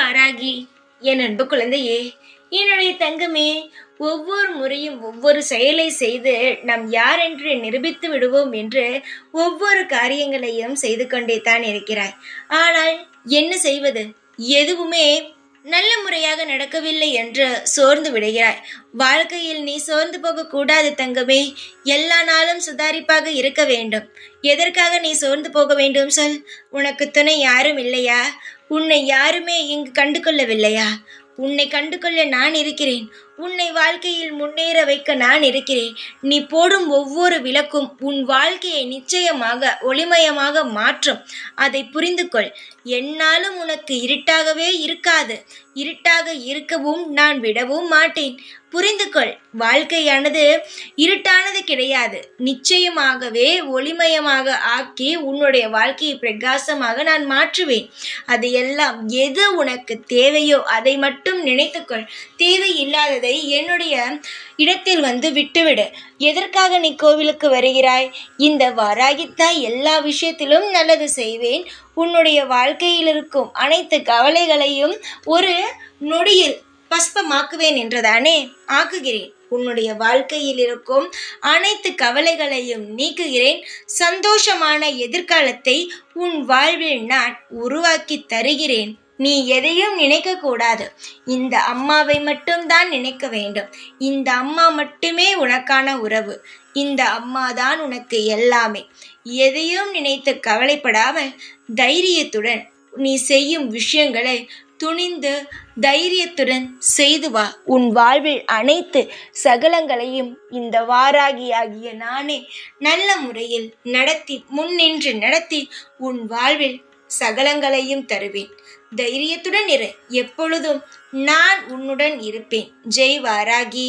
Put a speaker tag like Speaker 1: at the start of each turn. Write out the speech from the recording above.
Speaker 1: வாராகி. என் அன்பு குழந்தையே, என்னுடைய தங்கமே, ஒவ்வொரு முறையும் ஒவ்வொரு செயலை செய்து நாம் யார் என்று நிரூபித்து விடுவோம் என்று ஒவ்வொரு காரியங்களையும் செய்து கொண்டே தான் இருக்கிறாய். ஆனால் என்ன செய்வது? எதுவுமே நல்ல முறையாக நடக்கவில்லை என்று சோர்ந்து விடுகிறாய். வாழ்க்கையில் நீ சோர்ந்து போகக்கூடாது தங்கமே. எல்லா நாளும் சுதாரிப்பாக இருக்க வேண்டும். எதற்காக நீ சோர்ந்து போக வேண்டும் சொல்? உனக்கு துணை யாரும் இல்லையா? உன்னை யாருமே இங்கு கண்டு கொள்ளவில்லையா? உன்னை கண்டு கொள்ள நான் இருக்கிறேன். உன்னை வாழ்க்கையில் முன்னேற வைக்க நான் இருக்கிறேன். நீ போடும் ஒவ்வொரு விளக்கும் உன் வாழ்க்கையை நிச்சயமாக ஒளிமயமாக மாற்றும். அதை புரிந்து கொள். என்னாலும் உனக்கு இருட்டாகவே இருக்காது. இருட்டாக இருக்கவும் நான் விடவும் மாட்டேன். புரிந்து கொள். வாழ்க்கையானது இருட்டானது கிடையாது. நிச்சயமாகவே ஒளிமயமாக ஆக்கி உன்னுடைய வாழ்க்கையை பிரகாசமாக நான் மாற்றுவேன். அது எல்லாம் எது உனக்கு தேவையோ அதை மட்டும் நினைத்துக்கொள். தேவையில்லாததை என்னுடைய இடத்தில் வந்து விட்டுவிடு. எதற்காக நீ கோவிலுக்கு வருகிறாய்? இந்த வாராகித்தாய் எல்லா விஷயத்திலும் நல்லது செய்வேன். உன்னுடைய வாழ்க்கையில் இருக்கும் அனைத்து கவலைகளையும் ஒரு நொடியில் பஸ்பமாக்குவேன் என்றுதானே? ஆக்குகிறேன். உன்னுடைய வாழ்க்கையில் இருக்கும் அனைத்து கவலைகளையும் நீக்குகிறேன். சந்தோஷமான எதிர்காலத்தை உன் வாழ்வில் நான் உருவாக்கி தருகிறேன். நீ எதையும் நினைக்க கூடாது. இந்த அம்மாவை மட்டும்தான் நினைக்க வேண்டும். இந்த அம்மா மட்டுமே உனக்கான உறவு. இந்த அம்மாதான் உனக்கு எல்லாமே. எதையும் நினைத்து கவலைப்படாமல் தைரியத்துடன் நீ செய்யும் விஷயங்களை துணிந்து தைரியத்துடன் செய்து வா. உன் வாழ்வில் அனைத்து சகலங்களையும் இந்த வாராகியாகிய நானே நல்ல முறையில் முன்னின்று நடத்தி உன் வாழ்வில் சகலங்களையும் தருவேன். தைரியத்துடன் இரு. எப்பொழுதும் நான் உன்னுடன் இருப்பேன். ஜெய் வாராகி.